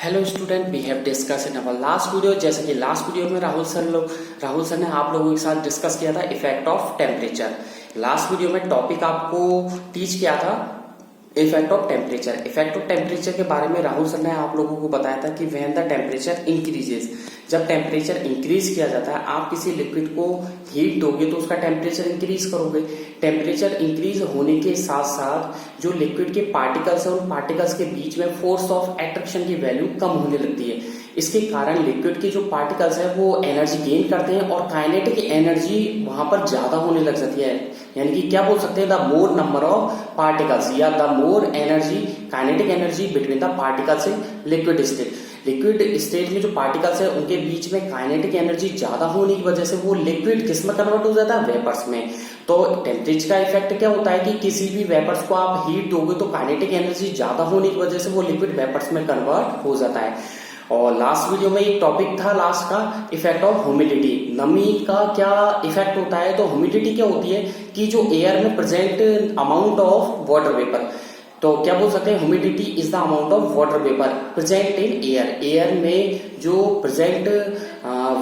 Hello student, we have discuss in our last video. जैसे कि last video में Rahul sir ने आप लोगों के साथ डिस्कस किया था effect of temperature. Last video में टॉपिक आपको टीच किया था effect of temperature. Effect of temperature के बारे में राहुल सर ने आप लोगों को बताया था कि व्हेन द टेम्परेचर इंक्रीजेस, जब टेम्परेचर इंक्रीज किया जाता है, आप किसी लिक्विड को हीट दोगे तो उसका टेम्परेचर इंक्रीज करोगे। टेम्परेचर इंक्रीज होने के साथ साथ जो लिक्विड के पार्टिकल्स है उन पार्टिकल्स के बीच में फोर्स ऑफ अट्रैक्शन की वैल्यू कम होने लगती है। इसके कारण लिक्विड के जो पार्टिकल्स है वो एनर्जी गेन करते हैं और काइनेटिक एनर्जी वहां पर ज्यादा होने लग जाती है। यानी कि क्या बोल सकते हैं, the more number of particles या the more energy, kinetic energy between the particles in liquid state. Liquid state में जो पार्टिकल्स है उनके बीच में काइनेटिक एनर्जी ज्यादा होने की वजह से वो लिक्विड किस में कन्वर्ट हो जाता है, वेपर्स में। तो टेम्परेचर का इफेक्ट क्या होता है कि किसी भी वेपर्स को आप हीट दोगे तो काइनेटिक एनर्जी ज्यादा होने की वजह से वो लिक्विड वेपर्स में कन्वर्ट हो जाता है। और लास्ट वीडियो में एक टॉपिक था लास्ट का इफेक्ट ऑफ ह्यूमिडिटी। नमी का क्या इफेक्ट होता है, तो ह्यूमिडिटी क्या होती है कि जो एयर में present amount of water vapour, तो क्या बोल सकते हैं, humidity is the amount of water vapour present in air. Air में जो प्रेजेंट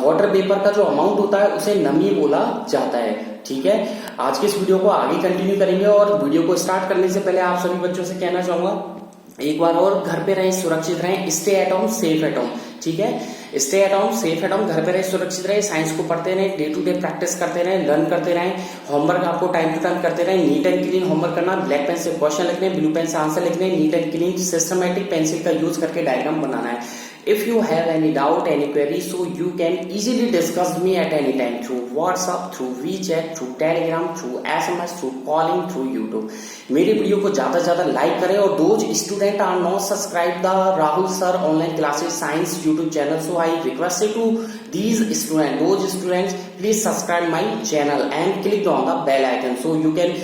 वाटर वेपर का जो अमाउंट होता है उसे नमी बोला जाता है। ठीक है, आज के इस वीडियो को आगे कंटिन्यू करेंगे और वीडियो को स्टार्ट करने से पहले आप सभी बच्चों से कहना चाहूंगा एक बार और, घर पे रहें, सुरक्षित रहें, stay at home, safe at home. ठीक है, stay at home, safe at home, घर पे रहे, सुरक्षित रहे, साइंस को पढ़ते रहे, डे टू डे प्रैक्टिस करते रहे, लर्न करते रहे, होमवर्क आपको टाइम टू टाइम करते रहे, नीट एंड क्लीन होमवर्क करना, ब्लैक पेन से क्वेश्चन लिखने, ब्लू पेन से आंसर लिखने, neat and clean systematic pencil का यूज करके डायग्राम बनाना है। If you have any doubt, any query, so you can easily discuss me at any time through WhatsApp, through WeChat, through Telegram, through SMS, through calling, through YouTube. मेरे video को ज्यादा से ज्यादा like करें और those student are not subscribed the Rahul Sir online classes science YouTube channel, so I request to these students, those students, please subscribe my channel and click on the bell icon so you can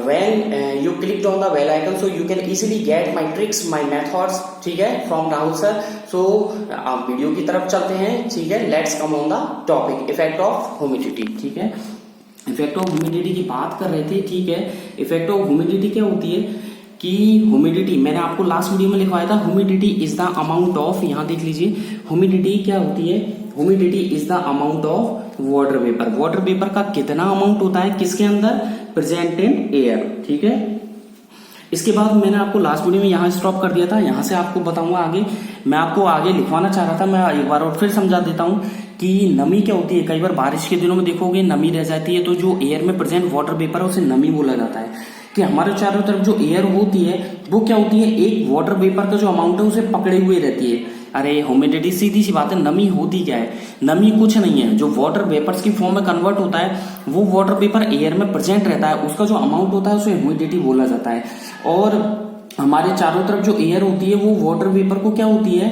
when you clicked on the bell icon so you can easily get my tricks, my methods, ठीक है, from Rahul sir. So आप video की तरफ चलते हैं। ठीक है, let's come on the topic effect of humidity. ठीक है, इफेक्ट ऑफ ह्यूमिडिटी की बात कर रहे थे। ठीक है, इफेक्ट ऑफ ह्यूमिडिटी क्या होती है कि ह्यूमिडिटी मैंने आपको लास्ट वीडियो में लिखवाया था, humidity is the amount of, यहां देख लीजिए, ह्यूमिडिटी क्या होती है, humidity is the amount of water vapour. Water vapour का कितना अमाउंट होता है किसके अंदर, प्रेजेंट इन एयर। ठीक है, इसके बाद मैंने आपको लास्ट वीडियो में यहां स्टॉप कर दिया था, यहां से आपको बताऊंगा आगे। मैं आपको आगे लिखवाना चाह रहा था, मैं एक बार और फिर समझा देता हूं कि नमी क्या होती है। कई बार बारिश के दिनों में देखोगे नमी रह जाती है, तो जो एयर में प्रेजेंट वाटर वेपर है उसे नमी बोला जाता है। कि हमारे चारों तरफ जो एयर होती है वो क्या होती है, एक वाटर वेपर का जो अमाउंट है उसे पकड़े हुए रहती है। अरे ह्यूमिडिटी सीधी सी बात है, नमी होती क्या है, नमी कुछ नहीं है, जो वाटर वेपर्स की फॉर्म में कन्वर्ट होता है वो वाटर वेपर एयर में प्रेजेंट रहता है, उसका जो अमाउंट होता है उसे ह्यूमिडिटी बोला जाता है। और हमारे चारों तरफ जो एयर होती है वो वाटर वेपर को क्या होती है,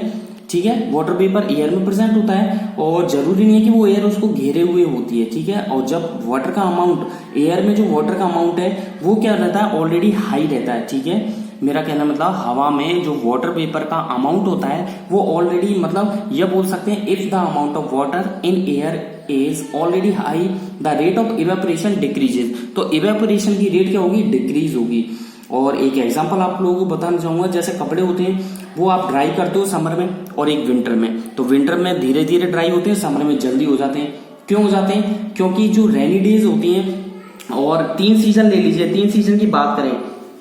ठीक है, वाटर वेपर एयर में प्रेजेंट होता है और जरूरी नहीं है कि वो एयर उसको घेरे हुए होती है। ठीक है, और जब वाटर का अमाउंट, एयर में जो वाटर का अमाउंट है वो क्या रहता है, ऑलरेडी हाई रहता है। ठीक है, मेरा कहना मतलब हवा में जो वाटर वेपर का अमाउंट होता है वो ऑलरेडी, मतलब ये बोल सकते हैं, if the amount of water in air is already high the rate of evaporation decreases, तो इवेपोरेशन की रेट क्या होगी, डिक्रीज होगी। और एक एग्जांपल आप लोगों को बताना चाहूंगा, जैसे कपड़े होते हैं वो आप ड्राई करते हो समर में और एक विंटर में, तो विंटर में धीरे धीरे ड्राई होते हैं, समर में जल्दी हो जाते हैं। क्यों हो जाते हैं, क्योंकि जो रेनी डेज होती हैं, और 3 सीजन ले लीजिए, 3 सीजन की बात करें,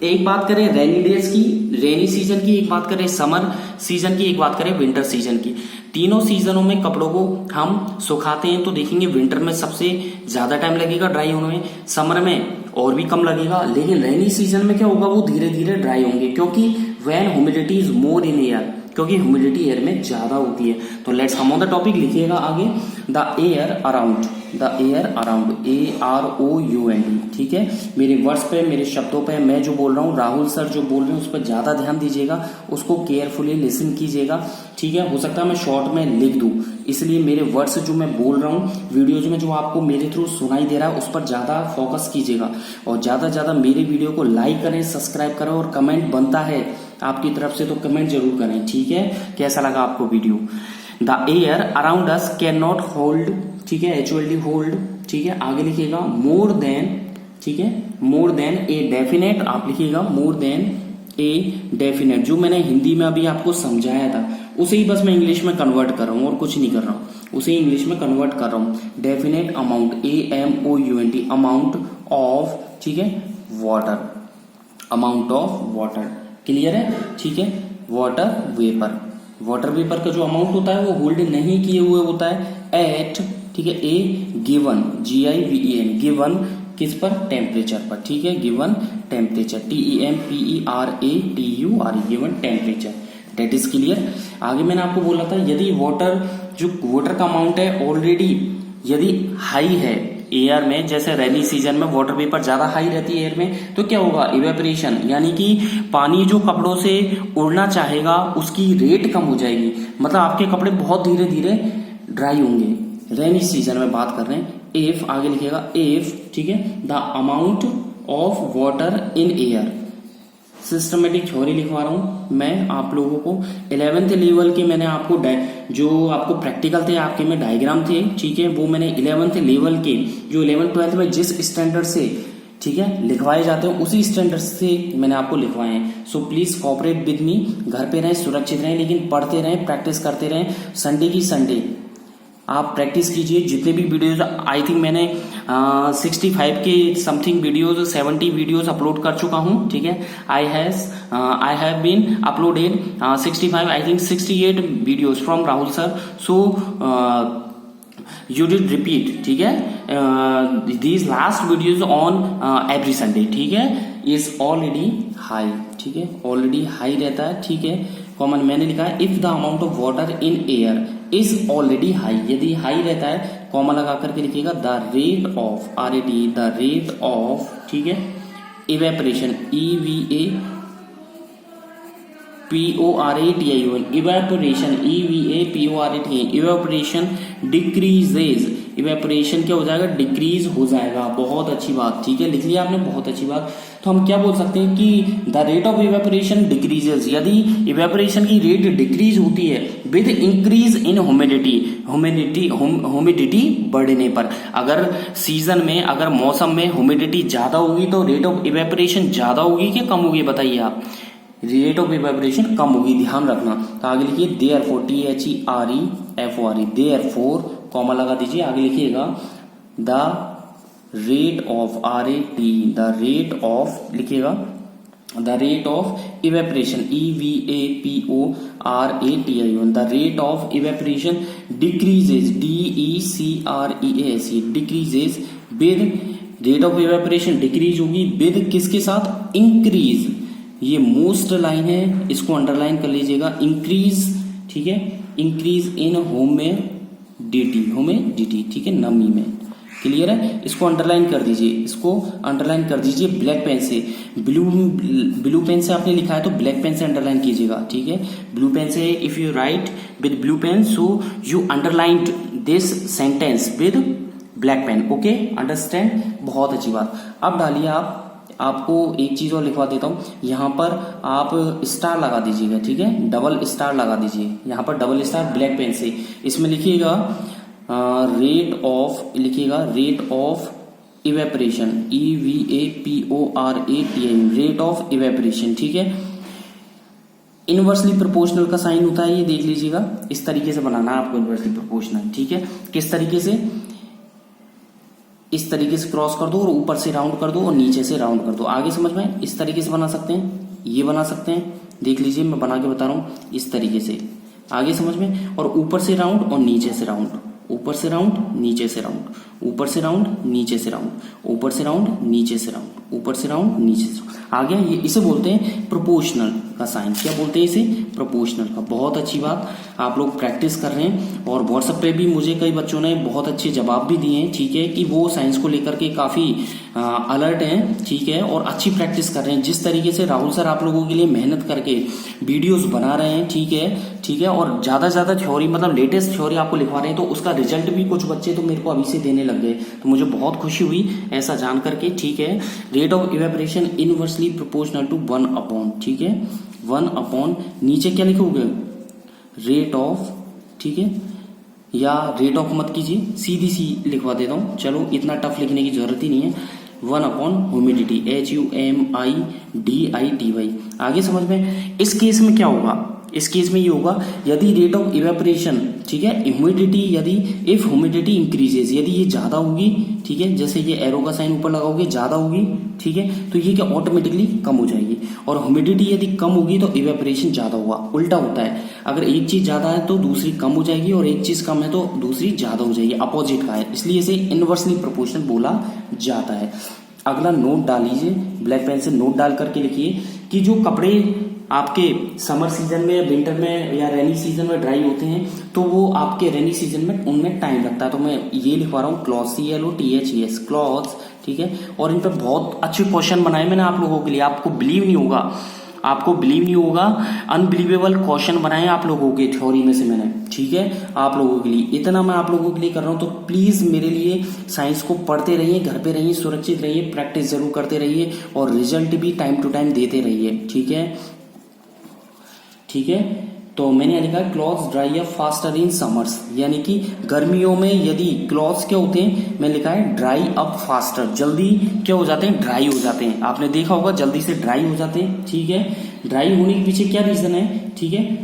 एक बात करें रेनी डेज की, रेनी सीजन की, एक बात करें समर सीजन की, एक बात करें विंटर सीजन की। तीनों सीजनों में कपड़ों को हम सुखाते हैं तो देखेंगे विंटर में सबसे ज्यादा टाइम लगेगा ड्राई होने में, समर में और भी कम लगेगा, लेकिन रेनी सीजन में क्या होगा, वो धीरे धीरे ड्राई होंगे, क्योंकि when humidity is more in air, क्योंकि ह्यूमिडिटी एयर में ज्यादा होती है। तो let's come on the topic, लिखिएगा आगे, the air around, the air around, AROUND। ठीक है, मेरे वर्ड्स पे, मेरे शब्दों पे, मैं जो बोल रहा हूँ, राहुल सर जो बोल रहे हैं उस पर ज्यादा ध्यान दीजिएगा, उसको केयरफुली लिसन कीजिएगा। ठीक है, हो सकता है मैं शॉर्ट में लिख दूं, इसलिए मेरे वर्ड्स जो मैं बोल रहा हूँ, वीडियोज में जो आपको मेरे थ्रू सुनाई दे रहा है उस पर ज्यादा फोकस कीजिएगा और ज्यादा ज्यादा मेरे वीडियो को लाइक करें, सब्सक्राइब करें और कमेंट बनता है आपकी तरफ से तो कमेंट जरूर करें। ठीक है, कैसा लगा आपको video. The air around us can not hold, ठीक है, HOLD होल्ड। ठीक है, आगे लिखिएगा मोर देन, ठीक है, मोर देन ए डेफिनेट, आप लिखिएगा मोर देन ए डेफिनेट, जो मैंने हिंदी में अभी आपको समझाया था उसे ही बस मैं इंग्लिश में कन्वर्ट कर रहा हूँ और कुछ नहीं कर रहा हूँ, उसे ही इंग्लिश में कन्वर्ट कर रहा हूँ। Definite amount, AMOUNT, amount of, ठीक है, water, amount of water, clear है, ठीक है। वाटर वेपर, वाटर वेपर का जो अमाउंट होता है वो होल्ड नहीं किए हुए होता है एट, ठीक है, ए गिवन, GIVEN, गिवन किस पर, टेम्परेचर पर, ठीक है, given temperature, TEMPERATURE, given temperature, that is clear. आगे मैंने आपको बोला था यदि वाटर, जो वाटर का अमाउंट है ऑलरेडी यदि हाई है एयर में, जैसे रेनी सीजन में वाटर वेपर ज्यादा हाई रहती है एयर में, तो क्या होगा, इवेपोरेशन, यानी कि पानी जो कपड़ों से उड़ना चाहेगा उसकी रेट कम हो जाएगी, मतलब आपके कपड़े बहुत धीरे धीरे ड्राई होंगे। रेनी सीजन में बात कर रहे हैं। इफ, आगे लिखेगा इफ, ठीक है, the amount of water in air, systematic theory लिखवा रहा हूं मैं आप लोगों को। 11th लेवल के मैंने आपको जो आपको प्रैक्टिकल थे आपके में डायग्राम थे, ठीक है, वो मैंने 11th लेवल के जो 11th 12th में जिस स्टैंडर्ड से, ठीक है, लिखवाए जाते हैं उसी स्टैंडर्ड से मैंने आपको लिखवाए हैं। So please cooperate with me, घर पे रहें, सुरक्षित रहें, लेकिन पढ़ते रहें, प्रैक्टिस करते रहें। संडे की संडे आप प्रैक्टिस कीजिए। जितने भी वीडियोज, आई थिंक मैंने 65 के समथिंग वीडियोज, 70 वीडियोज अपलोड कर चुका हूं, ठीक है। I have been uploaded 65, I think 68 videos from Rahul sir. So you did repeat, ठीक है, these last videos on every Sunday, ठीक है, इज ऑलरेडी हाई, ठीक है, ऑलरेडी हाई रहता है, ठीक है। कॉमन मैंने लिखा है if the amount of water in air is already high, यदि हाई रहता है कॉमा लगा करके लिखिएगा the rate of, RAT, the rate of, ठीक है, evaporation, EVAPORATION, evaporation, EVAPORATION, evaporation decreases, evaporation क्या हो जाएगा, डिक्रीज हो जाएगा। बहुत अच्छी बात, ठीक है, लिख लिया आपने, बहुत अच्छी बात। तो हम क्या बोल सकते हैं कि the rate of evaporation decreases, यदि इवेपोरेशन की रेट डिक्रीज होती है with increase in humidity, humidity बढ़ने पर। अगर सीजन में, अगर मौसम में ह्यूमिडिटी ज्यादा होगी तो रेट ऑफ इवेपोरेशन ज्यादा होगी कि कम होगी, बताइए आप। रेट ऑफ इवेपोरेशन कम होगी, ध्यान रखना। तो आगे लिखिए देयरफॉर, THEREFORE, देयरफॉर, कॉमा लगा दीजिए, आगे लिखिएगा the rate of, RAT, the rate of, लिखिएगा the rate of evaporation, EVAPORATION, the rate of evaporation decreases, DECREASE, decreases with, rate of evaporation decrease होगी विद किसके साथ, इंक्रीज। ये मोस्ट लाइन है, इसको अंडरलाइन कर लीजिएगा, इंक्रीज, ठीक है, इंक्रीज इन ह्यूमिडिटी, ठीक है, नमी में, क्लियर है। इसको अंडरलाइन कर दीजिए, इसको अंडरलाइन कर दीजिए ब्लैक पेन से। ब्लू पेन से आपने लिखा है तो ब्लैक पेन से अंडरलाइन कीजिएगा, ठीक है। ब्लू पेन से if you write with blue pen, so you underline this sentence with black pen, okay, understand, बहुत अच्छी बात। अब डालिए आप, आपको एक चीज और लिखवा देता हूं, यहां पर आप स्टार लगा दीजिएगा, ठीक है, डबल स्टार लगा दीजिए, यहां पर डबल स्टार ब्लैक पेन से। इसमें लिखिएगा रेट ऑफ, लिखिएगा rate of evaporation, EVAPORATION, rate of evaporation, ठीक है। इनवर्सली प्रोपोर्शनल का साइन होता है, ये देख लीजिएगा, इस तरीके से बनाना है आपको इनवर्सली प्रोपोर्शनल, ठीक है। किस तरीके से, इस तरीके से क्रॉस कर दो और ऊपर से राउंड कर दो और नीचे से राउंड कर दो। आगे समझ में, इस तरीके से बना सकते हैं, ये बना सकते हैं, देख लीजिए मैं बना के बता रहा हूं, इस तरीके से, आगे समझ में। और ऊपर से राउंड और नीचे से राउंड, ऊपर से राउंड, नीचे से राउंड, ऊपर से राउंड, नीचे से राउंड, ऊपर से राउंड, नीचे से राउंड, ऊपर से राउंड, नीचे से। आ गया, ये इसे बोलते हैं प्रोपोर्शनल का साइन। क्या बोलते हैं इसे, प्रोपोर्शनल का। बहुत अच्छी बात, आप लोग प्रैक्टिस कर रहे हैं। और व्हाट्सएप पे भी मुझे कई बच्चों ने बहुत अच्छे जवाब भी दिए हैं, ठीक है, कि वो साइंस को लेकर के काफी अलर्ट हैं, ठीक है, और अच्छी प्रैक्टिस कर रहे हैं। जिस तरीके से राहुल सर आप लोगों के लिए मेहनत करके वीडियोस बना रहे हैं, ठीक है, ठीक है, और ज्यादा ज्यादा थ्योरी, मतलब लेटेस्ट थ्योरी आपको लिखवा रहे हैं, तो उसका रिजल्ट भी कुछ बच्चे तो मेरे को अभी से देने लग गए, तो मुझे बहुत खुशी हुई ऐसा जान करके, ठीक है। Rate of evaporation inversely proportional to 1/, ठीक है, 1/, नीचे क्या लिखोगे, रेट ऑफ, ठीक है, या रेट ऑफ मत कीजिए, सीधी सी लिखवा देता हूं, चलो इतना टफ लिखने की जरूरत ही नहीं है। 1/, ह्यूमिडिटी, HUMIDITY। आगे समझ में, इस केस में क्या होगा, इस केस में ये होगा यदि रेट ऑफ इवेपोरेशन, ठीक है, ह्यूमिडिटी, यदि इफ ह्यूमिडिटी इंक्रीजेज, यदि ये ज्यादा होगी, ठीक है, जैसे ये एरो का साइन ऊपर लगाओगे, ज्यादा होगी, ठीक है, तो ये क्या ऑटोमेटिकली कम हो जाएगी। और ह्यूमिडिटी यदि कम होगी तो इवेपोरेशन ज्यादा होगा। उल्टा होता है, अगर एक चीज ज्यादा है तो दूसरी कम हो जाएगी, और एक चीज कम है तो दूसरी ज्यादा हो जाएगी, अपोजिट का है, इसलिए इसे इनवर्सली प्रोपोर्शनल बोला जाता है। अगला नोट डाल लीजिए, ब्लैक पेन से नोट डाल करके लिखिए कि जो कपड़े आपके समर सीजन में, विंटर में या रेनी सीजन में ड्राई होते हैं, तो वो आपके रेनी सीजन में उनमें टाइम लगता है। तो मैं ये लिखवा रहा हूँ क्लॉथ, CLOTHES, क्लॉथ्स, ठीक है। और इन पे बहुत अच्छे क्वेश्चन बनाए मैंने आप लोगों के लिए, आपको बिलीव नहीं होगा, अनबिलीवेबल क्वेश्चन बनाए आप लोगों के थ्योरी में से मैंने, ठीक है, आप लोगों के लिए। इतना मैं आप लोगों के लिए कर रहा हूं, तो प्लीज मेरे लिए साइंस को पढ़ते रहिए, घर पे रहिए, सुरक्षित रहिए, प्रैक्टिस जरूर करते रहिए, और रिजल्ट भी टाइम टू टाइम देते रहिए, ठीक है, ठीक है। तो मैंने लिखा है clothes dry up faster in summers, यानी कि गर्मियों में यदि क्लॉथ्स क्या होते हैं, मैं लिखा है ड्राई अप फास्टर, जल्दी क्या हो जाते हैं, ड्राई हो जाते हैं। आपने देखा होगा जल्दी से ड्राई हो जाते हैं, ठीक है। ड्राई होने के पीछे क्या रीजन है, ठीक है,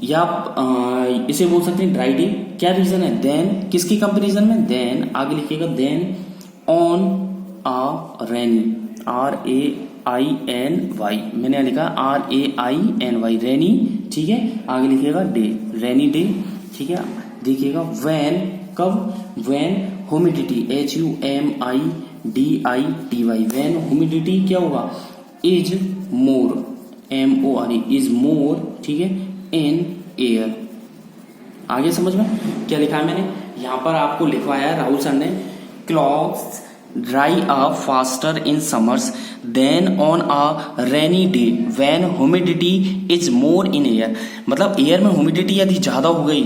या आप इसे बोल सकते हैं ड्राई डे। क्या रीजन है, देन किसकी कंपेरिजन में, देन आगे लिखिएगा, then on a rainy, RAINY, मैंने लिखा RAINY, रेनी, ठीक है। आगे लिखिएगा डे, रेनी डे, ठीक है। देखिएगा व्हेन, कब, when humidity, HUMIDITY, when humidity क्या होगा, is more, MORE, is more, ठीक है, इन एयर। आगे समझ में क्या लिखा है मैंने यहां पर आपको लिखवाया है राहुल सर ने, clothes dry up faster in summers than on a rainy day when humidity is more in air. मतलब एयर में ह्यूमिडिटी यदि ज्यादा हो गई,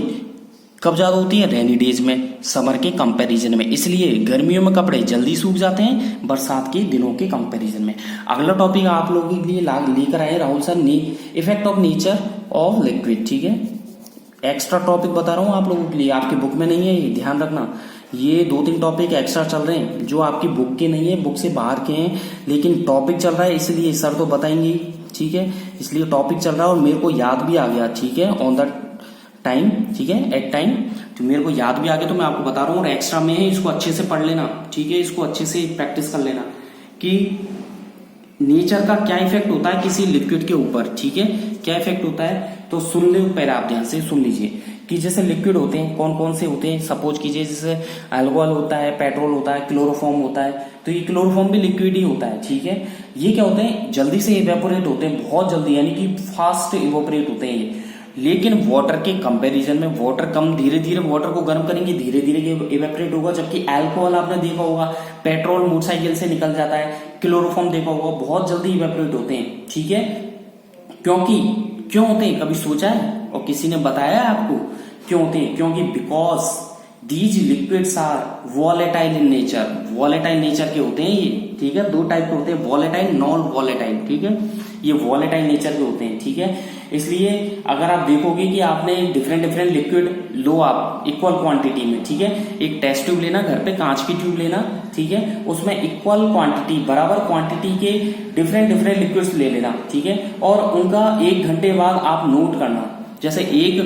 कब ज्यादा होती है, रेनी डेज में, समर के कंपैरिजन में। इसलिए गर्मियों में कपड़े जल्दी सूख जाते हैं बरसात के दिनों के कंपैरिजन में। अगला टॉपिक आप लोगों के लिए लेकर आए राहुल सर ने, effect of nature of liquid, ठीक है। एक्स्ट्रा टॉपिक बता रहा हूं आप लोगों के लिए, आपकी बुक में नहीं है, ये ध्यान रखना। ये 2-3 टॉपिक एक्स्ट्रा चल रहे हैं जो आपकी बुक के नहीं है, बुक से बाहर के हैं, लेकिन टॉपिक चल रहा है, इसलिए सर तो बताएंगे, ठीक है। इसलिए टॉपिक चल रहा है और मेरे को याद भी आ गया, ठीक है, ऑन द टाइम, ठीक है, एट टाइम, तो मेरे को याद भी आ गया, तो मैं आपको बता रहा हूँ। और एक्स्ट्रा में है, इसको अच्छे से पढ़ लेना, ठीक है, इसको अच्छे से प्रैक्टिस कर लेना कि नेचर का क्या इफेक्ट होता है किसी लिक्विड के ऊपर, ठीक है, क्या इफेक्ट होता है। तो सुन लो, पहले आप ध्यान से सुन लीजिए कि जैसे लिक्विड होते हैं, कौन कौन से होते हैं, सपोज कीजिए जैसे अल्कोहल होता है, पेट्रोल होता है, क्लोरोफॉर्म होता है, तो ये क्लोरोफॉर्म भी लिक्विड ही होता है, ठीक है। ये क्या होते हैं, जल्दी से इवेपोरेट होते हैं, बहुत जल्दी, यानी कि फास्ट इवेपोरेट होते हैं ये। लेकिन वाटर के कंपैरिजन में वाटर कम, धीरे धीरे वाटर को गर्म करेंगे, धीरे धीरे इवेपोरेट होगा। जबकि अल्कोहल आपने देखा होगा, पेट्रोल मोटरसाइकिल से निकल जाता है, क्लोरोफॉर्म देखा होगा, बहुत जल्दी इवेपोरेट होते हैं, ठीक है। क्योंकि क्यों होते हैं, कभी सोचा है और किसी ने बताया है आपको क्यों होते हैं? क्योंकि because these liquids are volatile in nature, volatile nature के होते हैं ये, ठीक है। 2 टाइप के होते हैं, वॉलेटाइल, नॉन वॉलेटाइल, ठीक है। ये वॉलेटाइल नेचर के होते हैं, ठीक है। इसलिए अगर आप देखोगे कि आपने डिफरेंट लिक्विड लो आप इक्वल क्वांटिटी में, ठीक है, एक टेस्ट ट्यूब लेना, घर पे कांच की ट्यूब लेना, ठीक है, उसमें इक्वल क्वांटिटी, बराबर क्वांटिटी के डिफरेंट लिक्विड्स ले लेना, ठीक है, और उनका 1 घंटे बाद आप नोट करना। जैसे एक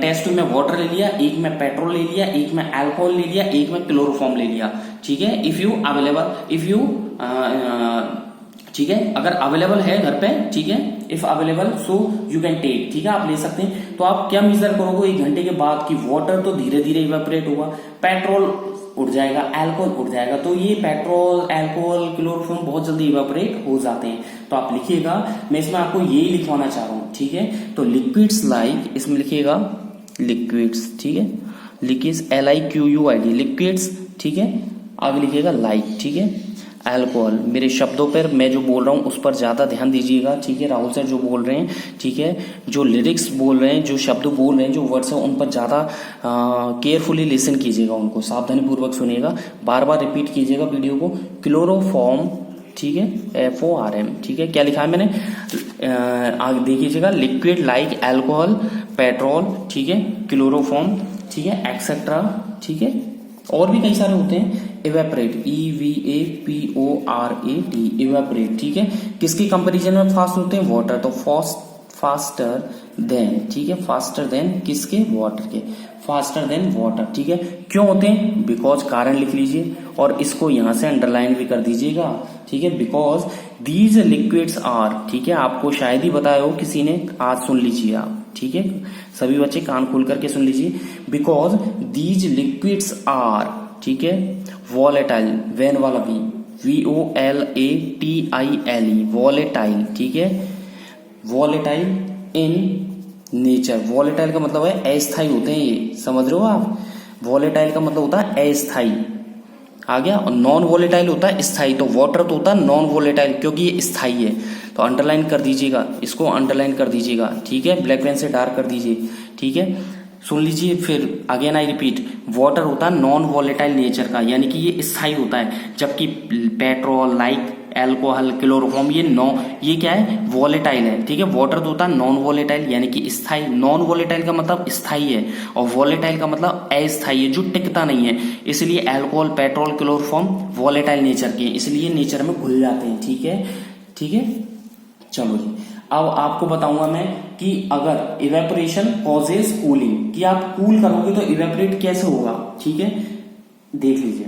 टेस्ट ट्यूब में वाटर ले लिया, एक में पेट्रोल ले लिया, एक में अल्कोहल ले लिया, एक में क्लोरोफॉर्म ले लिया, ठीक है। इफ यू ठीक है, अगर अवेलेबल है घर पे, ठीक है, if available so you can take, ठीक है, आप ले सकते हैं। तो आप क्या मेजर करोगे 1 घंटे के बाद कि वाटर तो धीरे धीरे इवेपोरेट होगा, पेट्रोल उड़ जाएगा, अल्कोहल उड़ जाएगा, तो ये पेट्रोल, अल्कोहल, क्लोरोफॉर्म बहुत जल्दी इवेपोरेट हो जाते हैं। तो आप लिखिएगा, मैं इसमें आपको यही लिखवाना चाह रहा हूं, ठीक है। तो लिक्विड्स लाइक, इसमें लिखिएगा लिक्विड्स, ठीक है, लिक्विड्स LIQUID, लिक्विड्स, ठीक है। आगे लिखिएगा लाइक, ठीक है, अल्कोहल। मेरे शब्दों पर मैं जो बोल रहा हूँ उस पर ज्यादा ध्यान दीजिएगा, ठीक है। राहुल सर जो बोल रहे हैं, ठीक है, जो लिरिक्स बोल रहे हैं, जो शब्द बोल रहे हैं, जो वर्ड्स हैं, उन पर ज्यादा केयरफुली लिसन कीजिएगा, उनको सावधानी पूर्वक सुनिएगा, बार बार रिपीट कीजिएगा वीडियो को। क्लोरोफॉर्म, ठीक है, FORM, ठीक है। क्या लिखा है मैंने, आगे देखिएगा, लिक्विड लाइक अल्कोहल, पेट्रोल, ठीक है, क्लोरोफॉर्म, ठीक है, एक्सेट्रा, ठीक है। और भी कई सारे होते हैं। इवेपरेट, EVAPORAT, इवेपरेट, ठीक है। किसकी कंपैरिजन में फास्ट होते हैं, वाटर, तो फास्टर देन, ठीक है, फास्टर देन किसके, वाटर के, फास्टर देन वाटर, ठीक है। क्यों होते हैं, बिकॉज कारण लिख लीजिए और इसको यहां से अंडरलाइन भी कर दीजिएगा, ठीक है। बिकॉज दीज लिक्विड्स आर, ठीक है, आपको शायद ही बताया हो किसी ने, आज सुन लीजिए आप, ठीक है, सभी बच्चे कान खोल करके सुन लीजिए। बिकॉज दीज लिक्विड्स आर, ठीक है, वॉलेटाइल, वैन वाला भी, VOLATILE, वॉलेटाइल, ठीक है, वॉलेटाइल इन नेचर। वॉलेटाइल का मतलब है अस्थायी होते हैं ये, समझ रहे हो आप। वॉलेटाइल का मतलब होता है अस्थायी, आ गया। और नॉन वॉलेटाइल होता है स्थायी, तो वाटर तो होता है नॉन वॉलेटाइल क्योंकि ये स्थायी है। तो अंडरलाइन कर दीजिएगा, इसको अंडरलाइन कर दीजिएगा, ठीक है, ब्लैक पेन से डार्क कर दीजिए, ठीक है। सुन लीजिए फिर, अगेन आई रिपीट, वाटर होता है नॉन वॉलेटाइल नेचर का, यानी कि ये स्थायी होता है, जबकि पेट्रोल, लाइक एल्कोहल, क्लोरोफॉर्म, ये क्या है, वॉलेटाइल है, ठीक है। वाटर तो होता है नॉन वॉलेटाइल यानी कि स्थायी। नॉन वॉलेटाइल का मतलब स्थायी है और वॉलेटाइल का मतलब अस्थायी है, जो टिकता नहीं है। इसलिए alcohol, petrol, chloroform volatile nature के हैं, इसलिए नेचर में घुल जाते हैं, ठीक है, ठीक है। चलो जी, अब आपको बताऊंगा मैं कि अगर इवेपोरेशन कॉजेज कूलिंग, कि आप कूल करोगे तो इवेपोरेट कैसे होगा, ठीक है। देख लीजिए,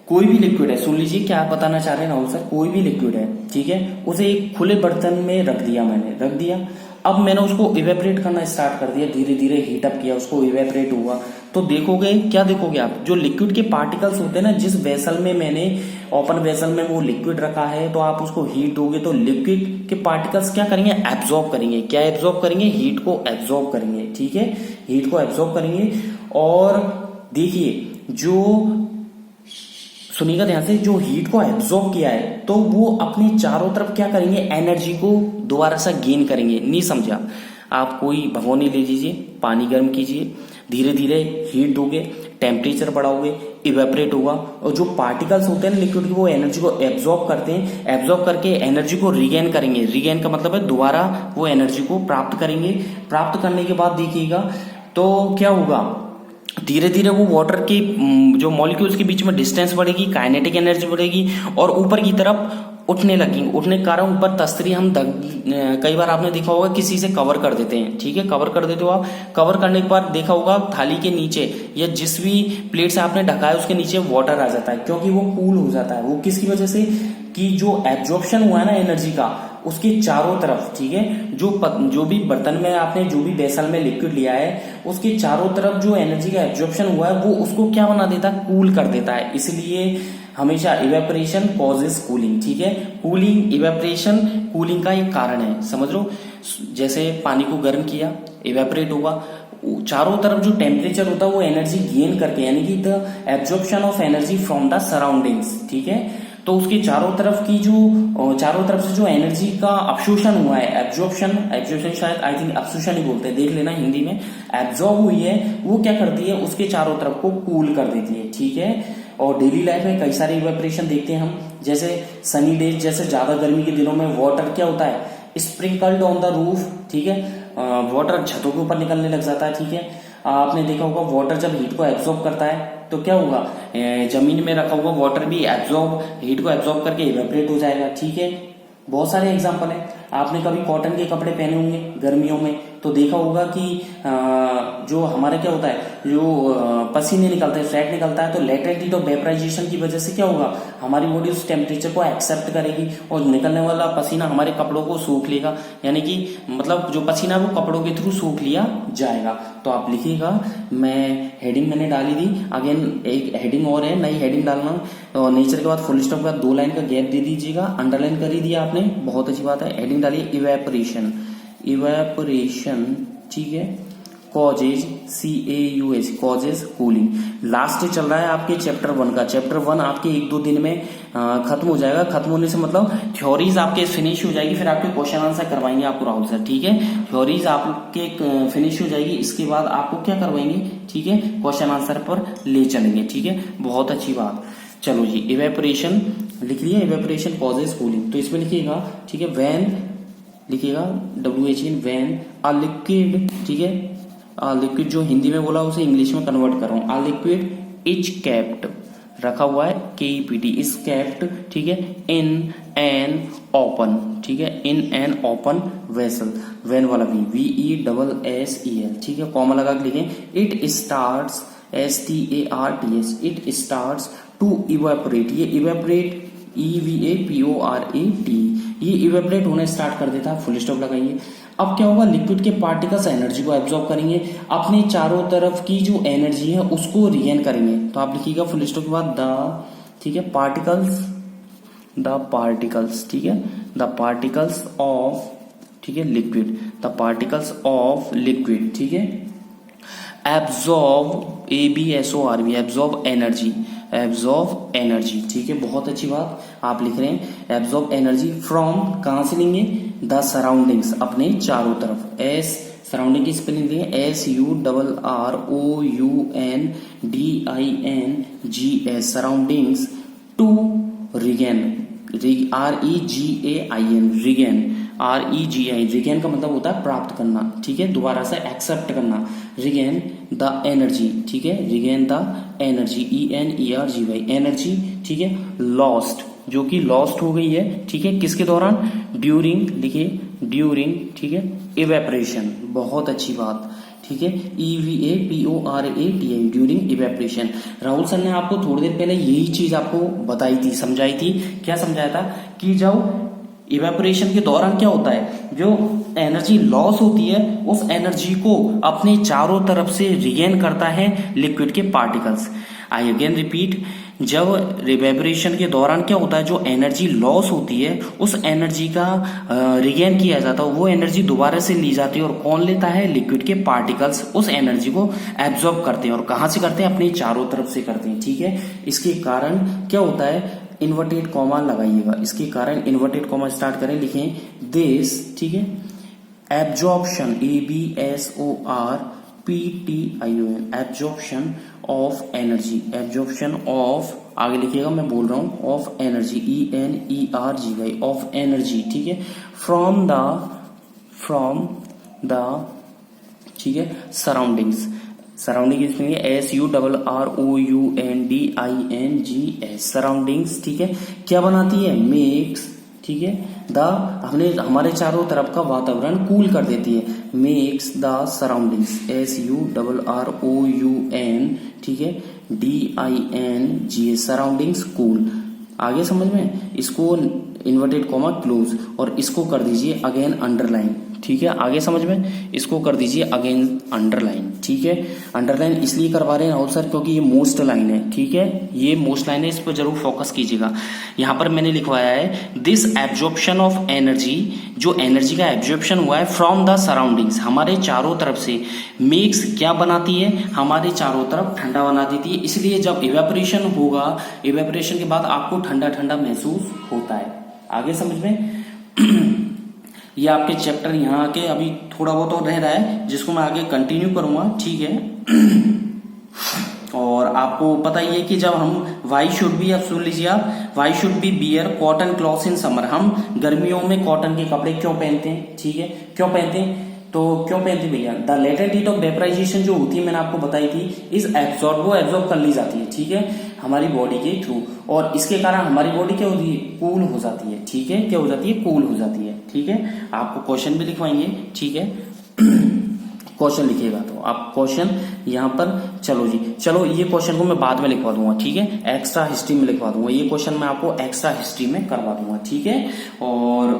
कोई भी लिक्विड है, सुन लीजिए क्या बताना चाह रहे हैं राहुल सर, कोई भी लिक्विड है, ठीक है, उसे एक खुले बर्तन में रख दिया मैंने, रख दिया। अब मैंने उसको इवेपोरेट करना स्टार्ट कर दिया, धीरे धीरे हीट अप किया, उसको इवेपोरेट हुआ, तो देखोगे, क्या देखोगे आप, जो लिक्विड के पार्टिकल्स होते हैं ना, जिस वेसल में मैंने, ओपन वेसल में वो लिक्विड रखा है, तो आप उसको हीट दोगे तो लिक्विड के पार्टिकल्स क्या करेंगे, एब्जॉर्ब करेंगे। क्या एब्जॉर्ब करेंगे, हीट को एब्जॉर्ब करेंगे, ठीक है, हीट को एब्जॉर्ब करेंगे। और देखिए, जो सुनिएगा ध्यान से, जो हीट को एब्जॉर्ब किया है तो वो अपने चारों तरफ क्या करेंगे, एनर्जी को दोबारा से गेन करेंगे। नहीं समझा आप, कोई भगोनी ले लीजिए, पानी गर्म कीजिए, धीरे धीरे हीट दोगे, टेम्परेचर बढ़ाओगे, इवेपोरेट होगा, और जो पार्टिकल्स होते हैं लिक्विड के, वो एनर्जी को एब्जॉर्ब करते हैं, एब्जॉर्ब करके एनर्जी को रिगेन करेंगे। रिगेन का मतलब है दोबारा वो एनर्जी को प्राप्त करेंगे। प्राप्त करने के बाद देखिएगा तो क्या होगा, धीरे धीरे वो वाटर की जो मॉलिक्यूल्स के बीच में डिस्टेंस बढ़ेगी, काइनेटिक एनर्जी बढ़ेगी और ऊपर की तरफ उठने लगेंगे। उठने के कारण ऊपर तस्तरी हम कई बार आपने देखा होगा किसी से कवर कर देते हैं, ठीक है, कवर कर देते हो आप। कवर करने के बाद देखा होगा थाली के नीचे या जिस भी प्लेट से आपने ढका है उसके नीचे वाटर आ जाता है, क्योंकि वो कूल हो जाता है। वो किसकी वजह से, कि जो एब्जॉर्प्शन हुआ है ना एनर्जी का, उसके चारों तरफ, ठीक है, जो भी बर्तन में आपने, जो भी वेसल में लिक्विड लिया है, उसके चारों तरफ जो एनर्जी का एब्जॉर्प्शन हुआ है वो उसको क्या बना देता है, कूल कर देता है। इसलिए हमेशा इवेपोरेशन कॉजेज कूलिंग, ठीक है, कूलिंग, इवेपोरेशन कूलिंग का एक कारण है, समझ लो। जैसे पानी को गर्म किया, इवेपोरेट हुआ, चारों तरफ जो टेम्परेचर होता है वो एनर्जी गेन करके, यानी कि the absorption of energy from the surroundings, ठीक है, तो उसके चारों तरफ की जो, चारों तरफ से जो एनर्जी का अवशोषण हुआ है, एब्जॉर्प्शन शायद आई थिंक अवशोषण ही बोलते हैं, देख लेना हिंदी में, एब्जॉर्ब हुई है, वो क्या करती है, उसके चारों तरफ को कूल कर देती है, ठीक है। और डेली लाइफ में कई सारे इवेपोरेशन देखते हैं हम, जैसे सनी डेज, जैसे ज्यादा गर्मी के दिनों में वाटर क्या होता है, स्प्रिंकल्ड ऑन द रूफ, ठीक है, वाटर छतों के ऊपर निकलने लग जाता है, ठीक है। आपने देखा होगा वाटर जब हीट को एब्जॉर्ब करता है तो क्या होगा, जमीन में रखा हुआ वाटर भी हीट को एब्जॉर्ब करके इवेपोरेट हो जाएगा, ठीक है। बहुत सारे एग्जांपल है। आपने कभी कॉटन के कपड़े पहने होंगे गर्मियों में, तो देखा होगा कि जो हमारे क्या होता है, जो पसीने निकलते हैं, स्वेट निकलता है, तो लेटेंट हीट ऑफ वेपराइजेशन की वजह से क्या होगा, हमारी बॉडी उस टेम्परेचर को एक्सेप्ट करेगी और निकलने वाला पसीना हमारे कपड़ों को सूख लेगा, यानी कि मतलब जो पसीना वो कपड़ों के थ्रू सूख लिया जाएगा। तो आप लिखिएगा, मैं हेडिंग मैंने डाली थी, अगेन एक हेडिंग और है, नई हेडिंग डालना, और नेचर के बाद फुल स्टॉप के बाद 2 लाइन का गैप दे दीजिएगा, अंडरलाइन कर ही दिया आपने, बहुत अच्छी बात है। हेडिंग डालिए इवेपोरेशन, ठीक है, causes, CAUS, causes cooling. Last चल रहा है आपके चैप्टर 1 का। चैप्टर 1 आपके 1-2 दिन में खत्म हो जाएगा। खत्म होने से मतलब थ्योरीज आपके फिनिश हो जाएगी, फिर आपके क्वेश्चन आंसर करवाएंगे आपको राहुल सर, ठीक है। थ्योरीज आपके फिनिश हो जाएगी, इसके बाद आपको क्या करवाएंगे, ठीक है, क्वेश्चन आंसर पर ले चलेंगे, ठीक है, बहुत अच्छी बात। चलो जी, इवेपोरेशन लिख लिया, इवेपोरेशन कॉजेज कूलिंग, तो इसमें लिखिएगा, ठीक है, व्हेन लिखिएगा WHN, व्हेन अ लिक्विड, ठीक है, लिक्विड जो हिंदी में बोला उसे इंग्लिश में कन्वर्ट कर रहा हूं, अ लिक्विड इज केप्ट रखा हुआ है, KEPT इज केप्ट, ठीक है, इन एन ओपन, ठीक है, in an open vessel, van वाला VESSEL, ठीक है, कॉमा लगा के लिखें, it starts STARTS, it starts to evaporate, ये इवेपोरेट EVAPORAT, ये इवेपोरेट होना स्टार्ट कर देता है, फुल स्टॉप लगाइए। अब क्या होगा, लिक्विड के पार्टिकल्स एनर्जी को एब्जॉर्ब करेंगे, अपने चारों तरफ की जो एनर्जी है उसको रिगेन करेंगे, तो आप लिखिएगा फुल स्टॉप के बाद द, ठीक है, पार्टिकल्स, ठीक है, द पार्टिकल्स ऑफ, ठीक है, liquid, the particles of liquid, ठीक है, एब्जॉर्ब ABSORB, एब्जॉर्ब एनर्जी, ठीक है, बहुत अच्छी बात आप लिख रहे हैं, एब्जॉर्ब एनर्जी फ्रॉम, कहां से लेंगे, द सराउंडिंग्स, अपने चारों तरफ, एस सराउंडिंग की स्पेलिंग देंगे SURROUNDINGS, surroundings, to regain, regain का मतलब होता है प्राप्त करना, ठीक है, दोबारा से एक्सेप्ट करना, रिगेन द एनर्जी, ठीक है, regain the energy, ENERGY, energy, ठीक है, लॉस्ट, जो कि लॉस्ट हो गई है, ठीक है, किसके दौरान, ड्यूरिंग, लिखिए ड्यूरिंग, ठीक है, इवेपरेशन, बहुत अच्छी बात, ठीक है, EVAPORATI, during evaporation. Rahul sir ने आपको थोड़ी देर पहले यही चीज आपको बताई थी, समझाई थी, क्या समझाया था कि जब इवेपोरेशन के दौरान क्या होता है, जो एनर्जी लॉस होती है उस एनर्जी को अपने चारों तरफ से रिगेन करता है लिक्विड के पार्टिकल्स। आई अगेन रिपीट, जब इवेपोरेशन के दौरान क्या होता है, जो एनर्जी लॉस होती है उस एनर्जी का रिगेन किया जाता है, वो एनर्जी दोबारा से ली जाती है, और कौन लेता है, लिक्विड के पार्टिकल्स उस एनर्जी को एब्जॉर्ब करते हैं, और कहां से करते हैं, अपने चारों तरफ से करते हैं, ठीक है। इसके कारण क्या होता है, इन्वर्टेड कॉमा लगाइएगा, इसके कारण इन्वर्टेड कॉमा स्टार्ट करें, लिखें दिस, ठीक है, absorption ABSORPTION, absorption of energy, absorption of, आगे लिखिएगा मैं बोल रहा हूं, of energy ENERGY, of energy, ठीक है, फ्रॉम द, ठीक है, सराउंडिंग्स, सराउंडिंग इसमें SURROUNDINGS, सराउंडिंग्स, ठीक है, क्या बनाती है, मेक्स, ठीक है, द, हमारे चारों तरफ का वातावरण कूल कर देती है, मेक्स द सराउंडिंग्स, SURROUN, ठीक है, DINGS, सराउंडिंग्स कूल। आगे समझ में, इसको इन्वर्टेड कॉमा क्लोज, और इसको कर दीजिए अगेन अंडरलाइन, ठीक है, आगे समझ में, इसको कर दीजिए अगेन अंडरलाइन, ठीक है। अंडरलाइन इसलिए करवा रहे हैं राहुल सर क्योंकि ये मोस्ट लाइन है, ठीक है, ये मोस्ट लाइन है, इस पर जरूर फोकस कीजिएगा। यहां पर मैंने लिखवाया है दिस एब्जॉर्प्शन ऑफ एनर्जी, जो एनर्जी का एब्जॉर्प्शन हुआ है फ्रॉम द सराउंडिंग्स, हमारे चारों तरफ से, मेक्स क्या बनाती है, हमारे चारों तरफ ठंडा बना देती है, इसलिए जब इवेपोरेशन होगा, इवेपोरेशन के बाद आपको ठंडा ठंडा महसूस होता है। आगे समझ में ये आपके चैप्टर यहाँ आके अभी थोड़ा बहुत और रह रहा है, जिसको मैं आगे कंटिन्यू करूंगा, ठीक है। और आपको पता ही है कि जब हम वाई शुड बी, अब सुन लीजिए आप, why should be wear cotton clothes in summer, हम गर्मियों में कॉटन के कपड़े क्यों पहनते हैं, ठीक है, क्यों पहनते हैं, तो क्यों पहनते भैया, the latent heat of vaporisation जो होती है, मैंने आपको बताई थी, इज एब्जॉर्ब, वो एब्जॉर्ब कर ली जाती है, ठीक है, हमारी बॉडी के थ्रू, और इसके कारण हमारी बॉडी क्या होती है, कूल हो जाती है, ठीक है, क्या हो जाती है, कूल हो जाती है, ठीक है। आपको क्वेश्चन भी लिखवाएंगे, ठीक है, क्वेश्चन लिखिएगा, तो आप क्वेश्चन यहाँ पर, चलो जी, चलो ये क्वेश्चन को मैं बाद में लिखवा दूंगा, ठीक है, एक्स्ट्रा हिस्ट्री में लिखवा दूंगा, ये क्वेश्चन मैं आपको एक्स्ट्रा हिस्ट्री में करवा दूंगा, ठीक है। और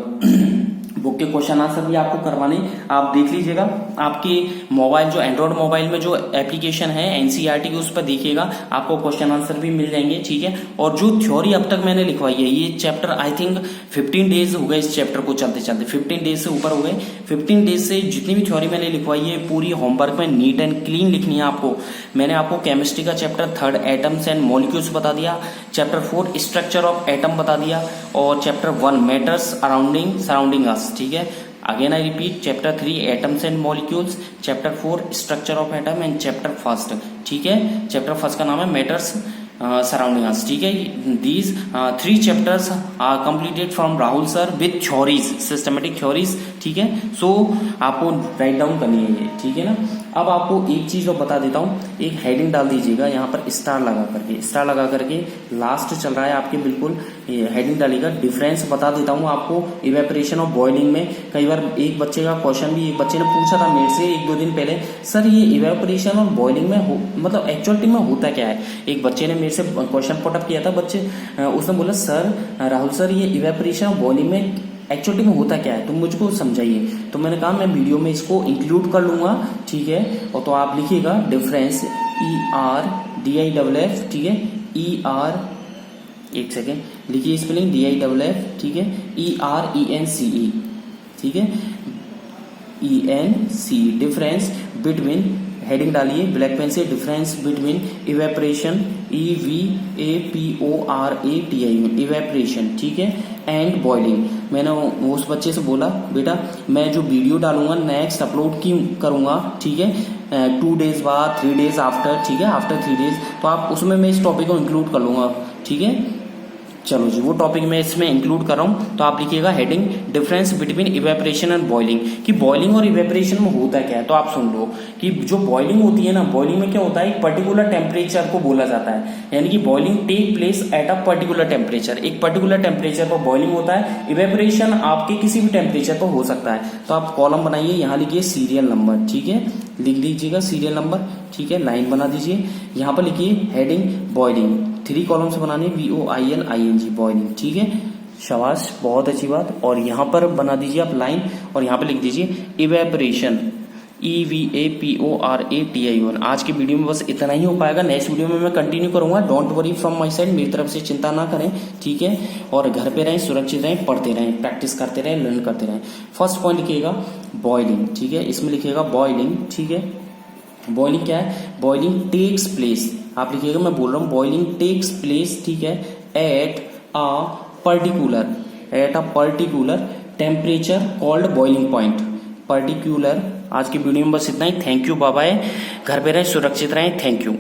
बुक के क्वेश्चन आंसर भी आपको करवाने, आप देख लीजिएगा, आपके मोबाइल, जो एंड्रॉइड मोबाइल में जो एप्लीकेशन है एनसीईआरटी की, उस पर देखिएगा, आपको क्वेश्चन आंसर भी मिल जाएंगे, ठीक है। और जो थ्योरी अब तक मैंने लिखवाई है, ये चैप्टर आई थिंक 15 डेज हो गए इस चैप्टर को चलते चलते, 15 डेज से ऊपर हो गए, 15 डेज से जितनी भी थ्योरी मैंने लिखवाई है पूरी होमवर्क में नीट एंड क्लीन लिखनी है आपको। मैंने आपको केमिस्ट्री का चैप्टर 3 एटम्स एंड मॉलिक्यूल्स बता दिया, चैप्टर 4 स्ट्रक्चर ऑफ एटम बता दिया, और चैप्टर 1 मैटर्स सराउंडिंग अस, ठीक है। Again I repeat, chapter 3 atoms and molecules, chapter 4 structure of atom, and chapter 1, ठीक है, चैप्टर 1 का नाम है मैटर्स सराउंडिंग अस, ठीक है। These 3 chapters are completed from Rahul sir with theories, systematic theories, ठीक है। सो आपको राइट डाउन करनी है ये, ठीक है ना। अब आपको एक चीज और बता देता हूँ, एक हेडिंग डाल दीजिएगा यहाँ पर स्टार लगा करके, लास्ट चल रहा है आपके, बिल्कुल हेडिंग डालिएगा। डिफरेंस बता देता हूँ आपको इवेपोरेशन और बॉइलिंग में। कई बार एक बच्चे का क्वेश्चन भी, एक बच्चे ने पूछा था मेरे से 1-2 दिन पहले, सर ये इवेपोरेशन और बॉइलिंग में मतलब एक्चुअलिटी में होता क्या है। एक बच्चे ने मेरे से क्वेश्चन पुटअप किया था, उसने बोला सर राहुल सर ये इवेपोरेशन और बॉइलिंग में एक्चुअली में होता क्या है, तुम मुझको समझाइए। तो मैंने कहा मैं वीडियो में इसको इंक्लूड कर लूंगा, ठीक है। और तो आप लिखिएगा डिफरेंस ERDIFF, ठीक है, ER, एक सेकेंड लिखिए स्पेलिंग DIFF, ठीक है, ERENCE, ठीक है, ENC, डिफरेंस बिटवीन, हेडिंग डालिए ब्लैक पेन से, difference between evaporation, EVAPORATION, evaporation, ठीक है, एंड बॉइलिंग। मैंने उस बच्चे से बोला बेटा मैं जो वीडियो डालूंगा नेक्स्ट अपलोड की करूंगा, ठीक है, 2 डेज बाद, 3 डेज आफ्टर, ठीक है, आफ्टर 3 डेज, तो आप उसमें मैं इस टॉपिक को इंक्लूड कर लूंगा, ठीक है। चलो जी, वो टॉपिक मैं इसमें इंक्लूड कर रहा हूं। तो आप लिखिएगा heading difference between evaporation and boiling, कि बॉइलिंग और इवेपोरेशन में होता क्या है। तो आप सुन लो कि जो बॉइलिंग होती है ना, बॉइलिंग में क्या होता है, एक पर्टिकुलर टेम्परेचर को बोला जाता है, यानी कि boiling take place at a particular temperature, एक पर्टिकुलर टेम्परेचर पर बॉइलिंग होता है। इवेपोरेशन आपके किसी भी टेम्परेचर पर हो सकता है। तो आप कॉलम बनाइए, यहाँ लिखिए सीरियल नंबर, ठीक है, लिख लीजिएगा सीरियल नंबर, ठीक है, लाइन बना दीजिए। यहाँ पर लिखिए हेडिंग बॉइलिंग, 3 कॉलम्स बनाने, BOILING, बॉइलिंग, ठीक है, शाबाश, बहुत अच्छी बात। और यहाँ पर बना दीजिए आप लाइन, और यहाँ पर लिख दीजिए इवेपोरेशन, EVAPORATION। आज की वीडियो में बस इतना ही हो पाएगा, नेक्स्ट वीडियो में मैं कंटिन्यू करूंगा। Don't worry from my side, मेरी तरफ से चिंता ना करें, ठीक है। और घर पे रहें, सुरक्षित रहें, पढ़ते रहें, प्रैक्टिस करते रहें, लर्न करते रहें। फर्स्ट पॉइंट लिखिएगा बॉइलिंग, ठीक है, इसमें लिखिएगा बॉइलिंग, ठीक है। बॉइलिंग क्या है, बॉइलिंग टेक्स प्लेस, आप लिखिएगा, मैं बोल रहा हूँ बॉइलिंग टेक्स प्लेस, ठीक है, eight a particular temperature called boiling point, particular. आज की वीडियो में बस इतना ही। थैंक यू, बाय बाय, घर पे रहें, सुरक्षित रहें, थैंक यू।